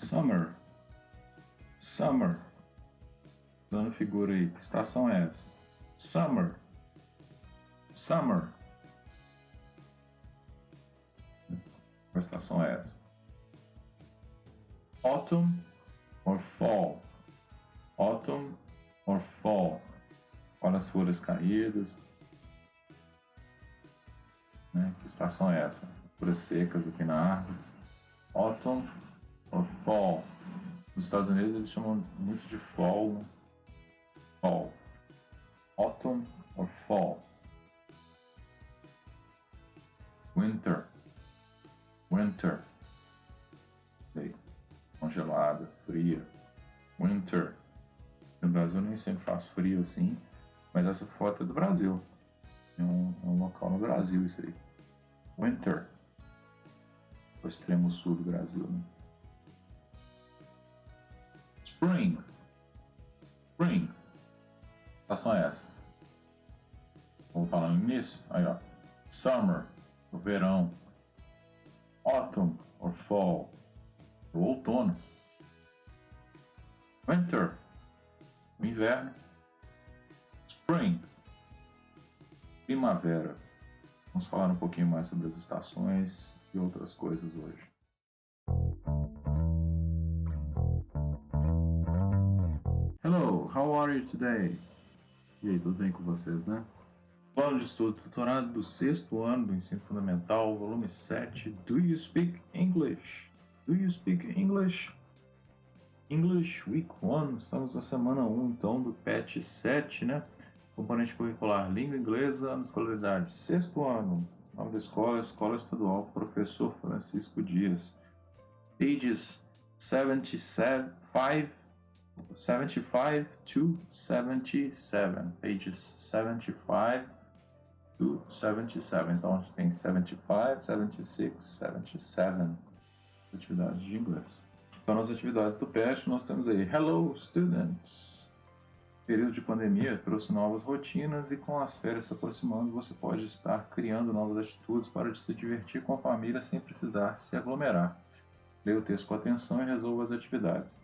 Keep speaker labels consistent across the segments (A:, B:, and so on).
A: Summer. Summer. Dando figura aí. Que estação é essa? Summer. Summer. Qual estação é essa? Autumn or fall? Autumn or fall? Olha as folhas caídas. Né? Que estação é essa? Folhas secas aqui na árvore. Autumn or fall? Nos Estados Unidos eles chamam muito de fall. Né? Fall. Autumn or fall? Winter. Winter. Aí, congelada, fria. Winter. No Brasil nem sempre faz frio assim, mas essa foto é do Brasil. É um local no Brasil isso aí. Winter. O extremo sul do Brasil, né? Spring. Spring. Estação é essa? Vou voltar lá no início. Aí, ó. Summer. O verão. Autumn or fall. O outono. Winter. O inverno. Spring. Primavera. Vamos falar um pouquinho mais sobre as estações e outras coisas hoje. Hello, how are you today? E aí, tudo bem com vocês, né? Plano de estudo tutorado do 6º ano do ensino fundamental, volume 7. Do you speak English? Do you speak English? English Week 1. Estamos na semana 1, então, do PET 7, né? Componente curricular Língua Inglesa na escolaridade. 6º ano. Nome da escola, Escola Estadual Professor Francisco Dias. Pages 75 to 77. Pages 75 to 77. Então, a gente tem 75, 76, 77 atividades de inglês. Então, nas atividades do PET, nós temos aí Hello, students! O período de pandemia trouxe novas rotinas e com as férias se aproximando, você pode estar criando novas atitudes para se divertir com a família sem precisar se aglomerar. Leia o texto com atenção e resolva as atividades.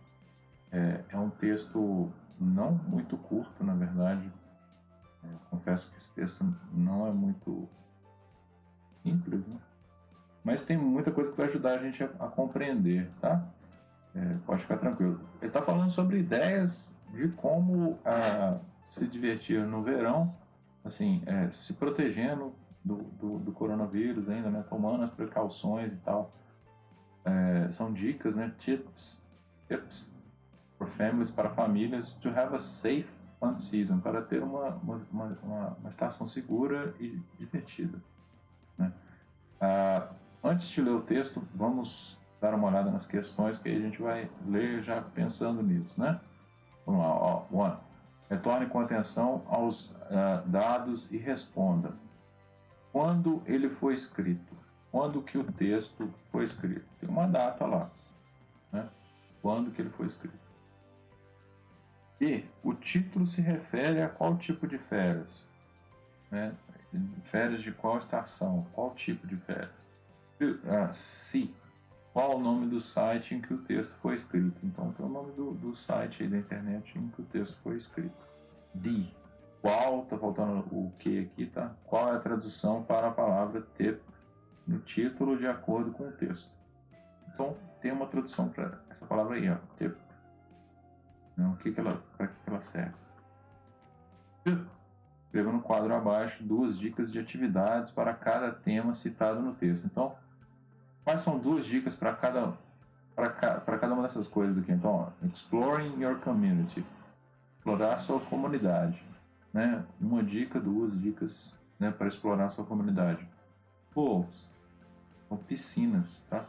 A: É um texto não muito curto, na verdade. Confesso que esse texto não é muito simples, né? Mas tem muita coisa que vai ajudar a gente a compreender, tá? Pode ficar tranquilo. Ele está falando sobre ideias de como se divertir no verão, assim, se protegendo do coronavírus ainda, né? Tomando as precauções e tal. São dicas, né? Tips for families, para famílias, to have a safe fun season, para ter uma estação segura e divertida, né? Antes de ler o texto, vamos dar uma olhada nas questões que a gente vai ler já pensando nisso, né? Vamos lá, ó. 1. Retorne com atenção aos dados e responda. Quando ele foi escrito? Quando que o texto foi escrito? Tem uma data lá, né? Quando que ele foi escrito? E o título se refere a qual tipo de férias? Né? Férias de qual estação? Qual tipo de férias? Se. Qual o nome do site em que o texto foi escrito? Então, tem o nome do site aí da internet em que o texto foi escrito. D. Qual, tá faltando o que aqui, tá? Qual é a tradução para a palavra tip no título de acordo com o texto? Então, tem uma tradução para essa palavra aí, ó, tip. Não, para que ela serve? Escreva no quadro abaixo 2 dicas de atividades para cada tema citado no texto. Então, quais são 2 dicas para cada uma dessas coisas aqui? Então, ó, exploring your community, explorar a sua comunidade, né? Uma dica, 2 dicas, né, para explorar a sua comunidade. Pools, são piscinas, tá?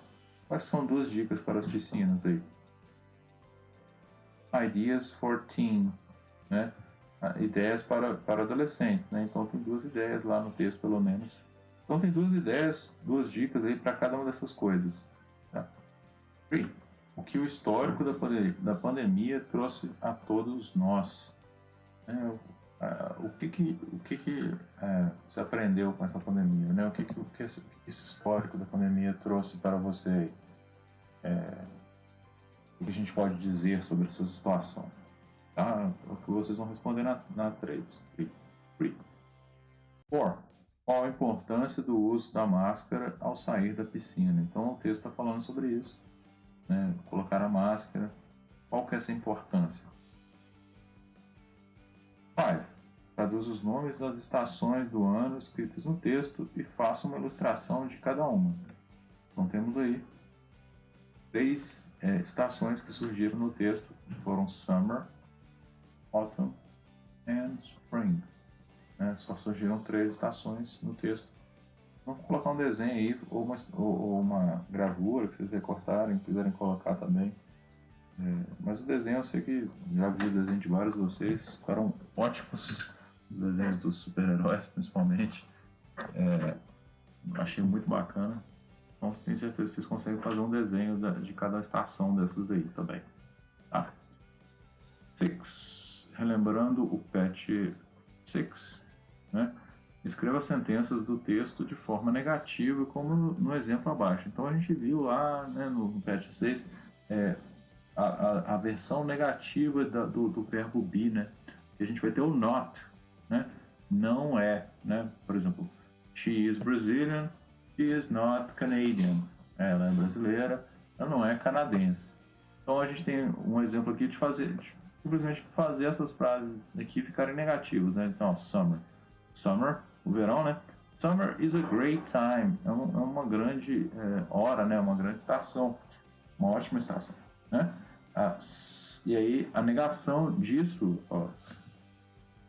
A: Quais são 2 dicas para as piscinas aí? Ideas for teen, né? Ideias para adolescentes, né? Então tem 2 ideias lá no texto, pelo menos. Então tem 2 ideias, 2 dicas aí para cada uma dessas coisas. Tá? 3. O que o histórico da pandemia trouxe a todos nós. O que você aprendeu com essa pandemia, né? O que esse histórico da pandemia trouxe para você? O que a gente pode dizer sobre essa situação? Tá? O que vocês vão responder na 3. 4. Qual a importância do uso da máscara ao sair da piscina? Então o texto está falando sobre isso, né? Colocar a máscara. Qual que é essa importância? 5. Traduz os nomes das estações do ano escritos no texto e faça uma ilustração de cada uma. Então temos aí 3 estações que surgiram no texto, foram Summer, Autumn and Spring. Né? Só surgiram 3 estações no texto. Vamos colocar um desenho aí, ou uma gravura que vocês recortarem, quiserem colocar também. Mas o desenho, eu sei que já vi o desenho de vários de vocês, ficaram ótimos, os desenhos dos super-heróis principalmente. Achei muito bacana. Então tenho certeza que vocês conseguem fazer um desenho de cada estação dessas aí também. Tá? 6. Relembrando o patch 6, né? Escreva sentenças do texto de forma negativa, como no exemplo abaixo. Então a gente viu lá, né, no patch 6 a versão negativa do verbo be, né? A gente vai ter o not, né? Não é, né? Por exemplo, she is Brazilian, she is not Canadian. Ela é brasileira, ela não é canadense. Então a gente tem um exemplo aqui de simplesmente fazer essas frases aqui ficarem negativas, né? Então, summer, o verão, né? Summer is a great time. É uma grande hora, né? Uma grande estação, uma ótima estação, né? E aí a negação disso, ó,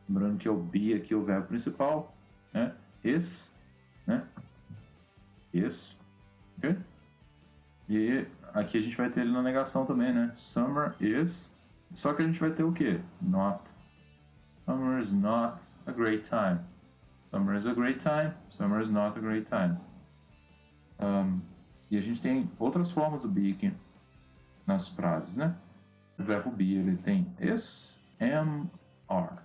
A: lembrando que é o be aqui, o verbo principal, né? Is, né? Is, ok? E aqui a gente vai ter ele na negação também, né? Summer is, só que a gente vai ter o quê? Not. Summer is not a great time. Summer is a great time. Summer is not a great time. E a gente tem outras formas do be aqui nas frases, né? O verbo be, ele tem is, am, are.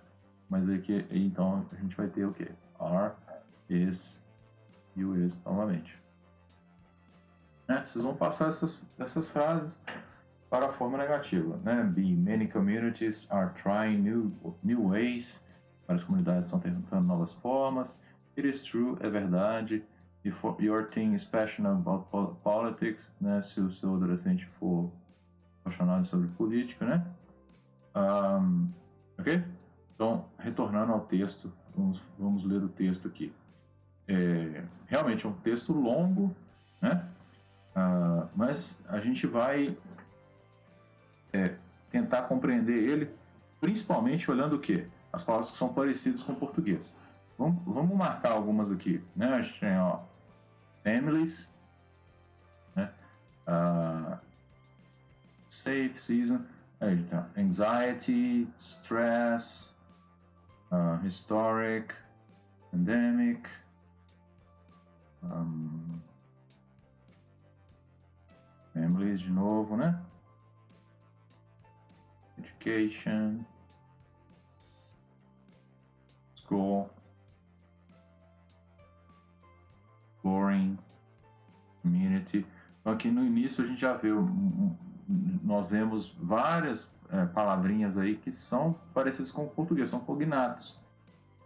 A: Mas aqui, então, a gente vai ter o quê? Are, is e o is novamente. Vocês vão passar essas frases para a forma negativa, né? Be, many communities are trying new ways. Várias comunidades estão tentando novas formas. It is true, é verdade. If your teen is passionate about politics, né? Se o seu adolescente for apaixonado sobre política, né? Ok? Então, retornando ao texto, vamos ler o texto aqui. Realmente é um texto longo, né? Mas a gente vai tentar compreender ele, principalmente olhando o quê? As palavras que são parecidas com o português. Vamos marcar algumas aqui, né? A gente tem, ó, families, né? Safe season, aí tá, anxiety, stress, historic, pandemic, families de novo, né? Education, school, boring, community. Então aqui no início a gente já viu, nós vemos várias palavrinhas aí que são parecidas com o português, são cognatos,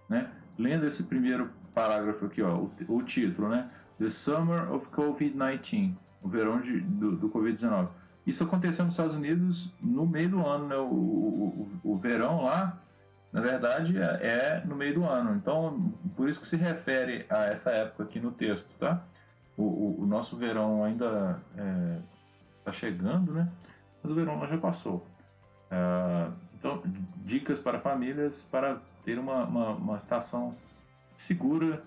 A: né? Lendo esse primeiro parágrafo aqui, ó, o título, né? The Summer of COVID-19, o verão do Covid-19. Isso aconteceu nos Estados Unidos no meio do ano, né? O verão lá, na verdade, é no meio do ano. Então, por isso que se refere a essa época aqui no texto, tá? O nosso verão ainda está chegando, né? Mas o verão já passou. Então, dicas para famílias para ter uma estação segura,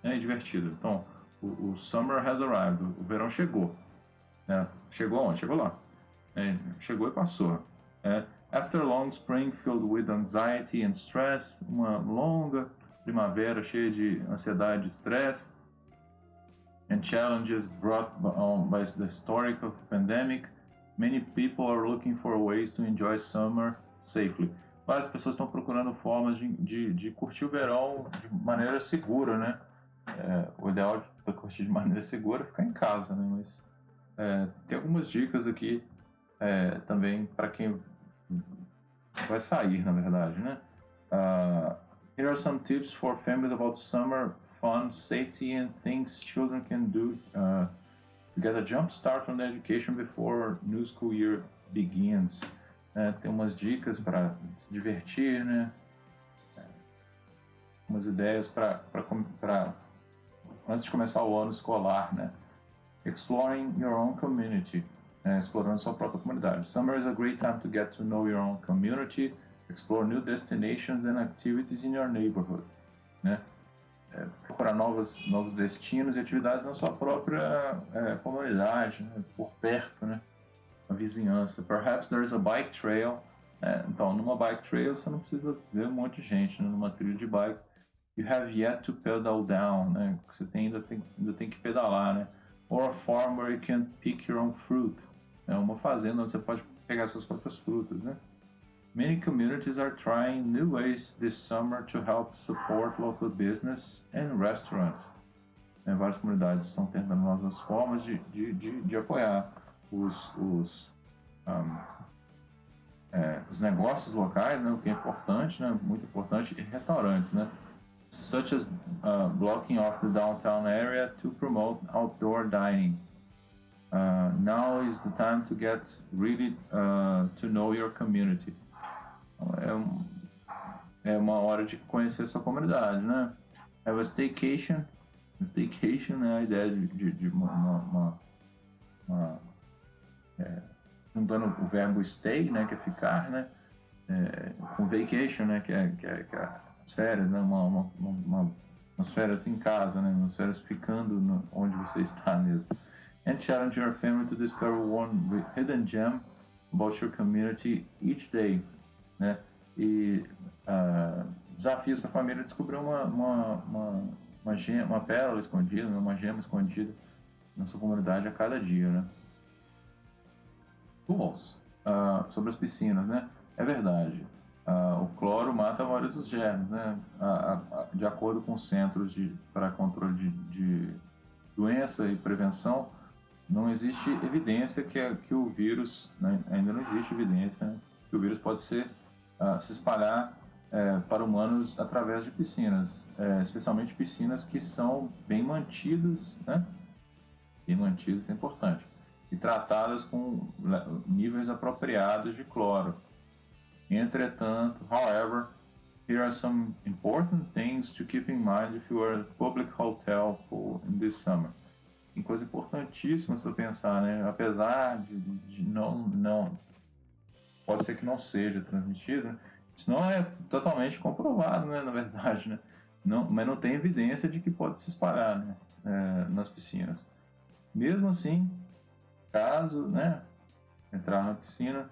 A: né, e divertida. Então, o summer has arrived, o verão chegou. Chegou onde? Chegou lá. Chegou e passou. After a long spring filled with anxiety and stress, uma longa primavera cheia de ansiedade e estresse, and challenges brought on by the historical pandemic, many people are looking for ways to enjoy summer safely. Várias pessoas estão procurando formas de curtir o verão de maneira segura, né? O ideal para curtir de maneira segura é ficar em casa, né? Mas tem algumas dicas aqui também para quem vai sair, na verdade, né? Here are some tips for families about summer fun, safety, and things children can do to get a jump start on the education before new school year begins. Tem umas dicas para se divertir, né? Umas ideias para antes de começar o ano escolar, né? Exploring your own community, explorando sua própria comunidade. Summer is a great time to get to know your own community, explore new destinations and activities in your neighborhood, né? Procurar novos destinos e atividades na sua própria comunidade, né? Por perto, né? Na vizinhança. Perhaps there is a bike trail. Então, numa bike trail você não precisa ver um monte de gente, né? Numa trilha de bike. You have yet to pedal down, né? Você ainda tem que pedalar, né? Or a farm where you can pick your own fruit. É uma fazenda onde você pode pegar suas próprias frutas, né? Many communities are trying new ways this summer to help support local business and restaurants. Várias comunidades estão tentando novas formas de apoiar os negócios locais, né? O que é importante, né? Muito importante, e restaurantes, né? Such as blocking off the downtown area to promote outdoor dining. Now is the time to get really to know your community. É uma hora de conhecer sua comunidade, né? Have a staycation. Staycation é a ideia de juntando o verbo stay, né, que é ficar, né, com vacation, né, que é as férias, né, umas férias em casa, né, umas férias ficando onde você está mesmo. And challenge your family to discover one hidden gem about your community each day, né, e desafia sua família a descobrir uma pérola escondida, uma gema escondida na sua comunidade a cada dia, né. Tools, sobre as piscinas, né? É verdade. O cloro mata a maioria dos germes, né? De acordo com os Centros para Controle de Doença e Prevenção, não existe evidência que o vírus, né? Ainda não existe evidência, né? Que o vírus pode se espalhar para humanos através de piscinas, especialmente piscinas que são bem mantidas, né? Bem mantidas, é importante. E tratadas com níveis apropriados de cloro. Entretanto, however, here are some important things to keep in mind if you are a public hotel pool in this summer. Tem coisa importantíssima para pensar, né? Apesar de não pode ser que não seja transmitido, né? Isso não é totalmente comprovado, né? Na verdade, né? Mas não tem evidência de que pode se espalhar, né? Nas piscinas. Mesmo assim, caso, né, entrar na piscina,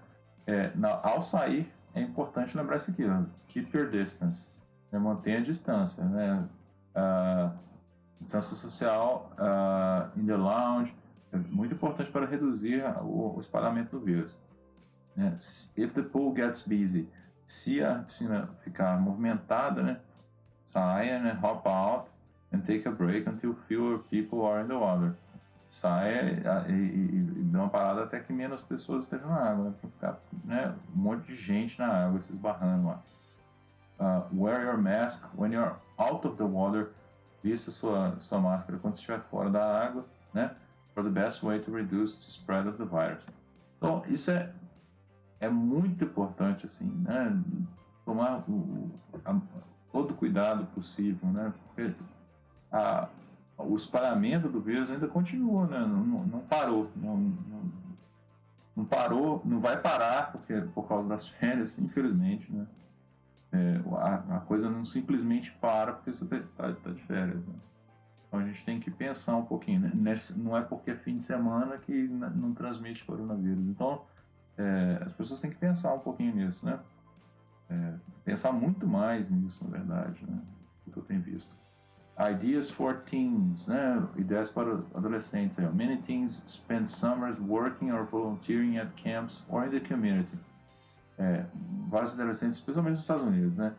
A: ao sair é importante lembrar isso aqui, ó, keep your distance, né, mantenha a distância, né, distância social in the lounge, é muito importante para reduzir o espalhamento do vírus. Né. If the pool gets busy, se a piscina ficar movimentada, né, saia, né, hop out and take a break until fewer people are in the water. Saia e dê uma parada até que menos pessoas estejam na água, né? Pra ficar, né, um monte de gente na água se esbarrando lá. Wear your mask when you're out of the water. Vista sua máscara quando estiver fora da água, né? For the best way to reduce the spread of the virus. Então, isso é muito importante, assim, né? Tomar todo o cuidado possível, né? Porque o espalhamento do vírus ainda continua, né? Não parou, não parou, não vai parar por causa das férias, infelizmente, né? A coisa não simplesmente para porque você tá de férias, né? Então a gente tem que pensar um pouquinho, né? Não é porque é fim de semana que não transmite coronavírus. Então as pessoas têm que pensar um pouquinho nisso, né? Pensar muito mais nisso, na verdade, né? O que eu tenho visto. Ideas for teens, né? Ideias para adolescentes. Many teens spend summers working or volunteering at camps or in the community. Vários adolescentes, especialmente nos Estados Unidos, né?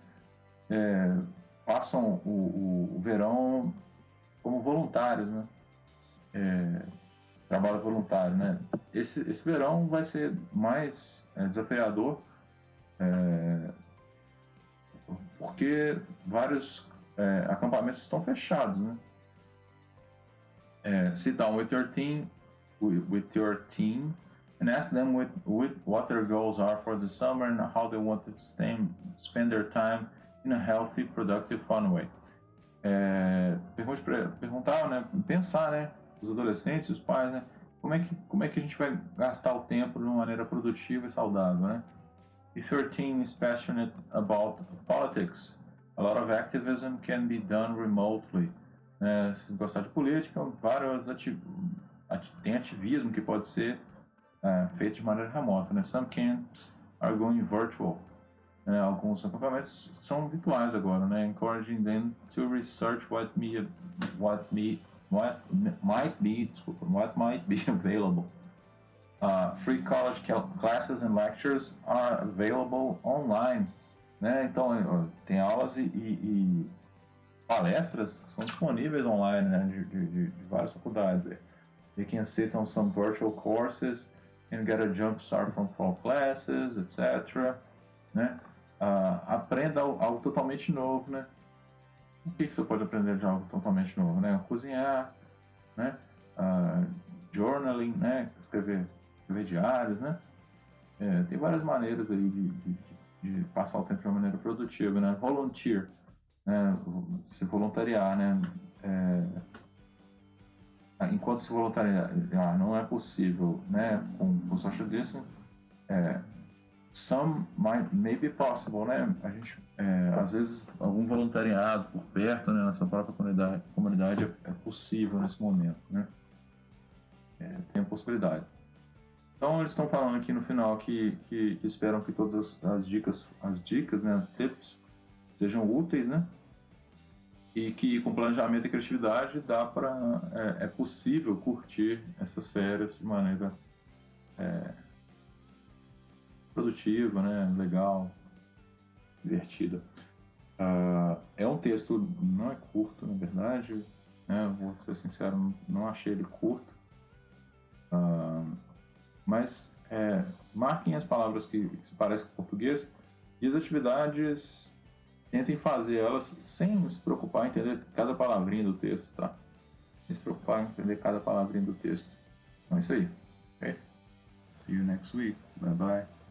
A: Passam o verão como voluntários, né? trabalho voluntário, né? Esse verão vai ser mais desafiador, porque vários acampamentos estão fechados, né? Sit down with your team and ask them what their goals are for the summer and how they want to spend their time in a healthy, productive, fun way. Perguntar, né? Pensar, né? Os adolescentes, os pais, né? Como é que a gente vai gastar o tempo de uma maneira produtiva e saudável, né? If your team is passionate about politics, a lot of activism can be done remotely. Se gostar de política, tem ativismo que pode ser feito de maneira remota, né? Some camps are going virtual. Alguns acampamentos são virtuais agora, né? Encouraging them to research what might be available. Free college classes and lectures are available online, né? Então tem aulas e palestras que são disponíveis online, né? De várias faculdades. You can sit on some virtual courses and get a jump start from fall classes, etc. Né? Aprenda algo totalmente novo, né? O que você pode aprender de algo totalmente novo, né? Cozinhar, né? Journaling, né? Escrever diários, né? Tem várias maneiras aí de passar o tempo de uma maneira produtiva, né? Volunteer, né? Se voluntariar, né? Enquanto se voluntariar não é possível, né? Com social distancing, some may be possible, né? A gente, às vezes, algum voluntariado por perto, né? Na sua própria comunidade é possível nesse momento, né? Tem a possibilidade. Então eles estão falando aqui no final que esperam que todas as dicas, né, as tips sejam úteis, né? E que com planejamento e criatividade é possível curtir essas férias de maneira produtiva, né? Legal, divertida. É um texto, não é curto, na verdade, né? Vou ser sincero, não achei ele curto. Mas marquem as palavras que se parecem com português e as atividades tentem fazer elas sem se preocupar em entender cada palavrinha do texto, tá? Sem se preocupar em entender cada palavrinha do texto. Então é isso aí. Okay? See you next week. Bye bye.